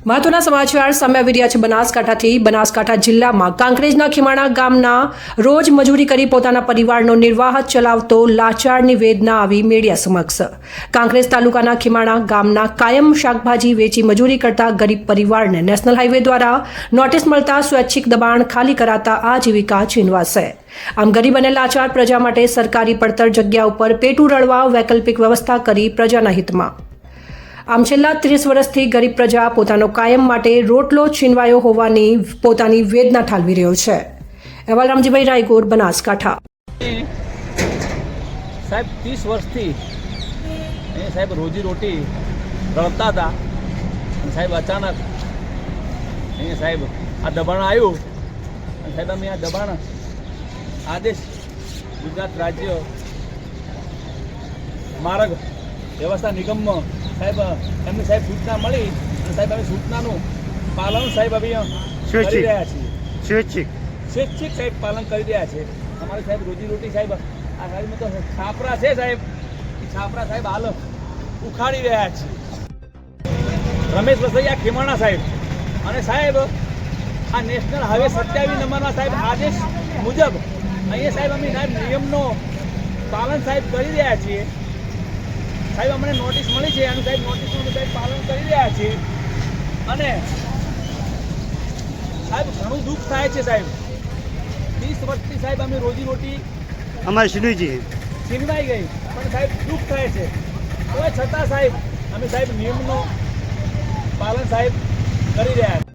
મહત્વના સમાચાર સામે આવી રહ્યા છે બનાસકાંઠાથી। બનાસકાંઠા જિલ્લામાં કાંકરેજના ખીમાણા ગામના રોજ મજૂરી કરી પોતાના પરિવારનો નિર્વાહ ચલાવતો લાચારની વેદના આવી મીડિયા સમક્ષ। કાંકરેજ તાલુકાના ખીમાણા ગામના કાયમ શાકભાજી વેચી મજૂરી કરતા ગરીબ પરિવારને નેશનલ હાઈવે દ્વારા નોટિસ મળતા સ્વૈચ્છિક દબાણ ખાલી કરાતા આજીવિકા છીનવાશે। આમ ગરીબ અને લાચાર પ્રજા માટે સરકારી પડતર જગ્યા ઉપર પેટું રળવા વૈકલ્પિક વ્યવસ્થા કરી પ્રજાના હિતમાં। આમ છેલ્લા 30 વર્ષથી ગરીબ પ્રજા પોતાનો કાયમ માટે રોટલો છીનવાયો હોવાની પોતાની વેદના ઠાલવી રહ્યો છે। અહેવાલ રામજીભાઈ રાયગોર, બનાસકાંઠા। સાહેબ 30 વર્ષથી એ સાહેબ રોજી રોટી રળતા હતા। સાહેબ અચાનક એ સાહેબ આ દબાણ આવ્યું અને સાહેબ અમે આ દબાણ આદેશ ગુજરાત રાજ્ય માર્ગ વ્યવસ્થા નિગમમાં સાહેબ એમની સાહેબ સૂચના મળી અને સાહેબ અમે સૂચનાનું પાલન સાહેબ અમે કરી રહ્યા છીએ। સ્વૈચ્છિક સાહેબ પાલન કરી રહ્યા છે। અમારે સાહેબ રોજી રોટી સાહેબ આ સાહેબમાં તો છાપરા છે સાહેબ, એ છાપરા સાહેબ હાલ ઉખાડી રહ્યા છે। રમેશ વસૈયા ખીમાણા સાહેબ અને સાહેબ આ નેશનલ હાઈવે 27 નંબરના સાહેબ આદેશ મુજબ અહીંયા સાહેબ અમે સાહેબ નિયમનો પાલન સાહેબ કરી રહ્યા છીએ। સાહેબ અમને નોટિસ મળી છે અને સાહેબ નોટિસનું સાહેબ પાલન કરી રહ્યા છીએ અને સાહેબ ઘણું દુઃખ થાય છે સાહેબ। 30 વર્ષથી સાહેબ અમે રોજી રોટી અમારી છીનવાઈ ગઈ પણ સાહેબ દુઃખ થાય છે। હવે છતાં સાહેબ અમે સાહેબ નિયમનું પાલન સાહેબ કરી રહ્યા છીએ।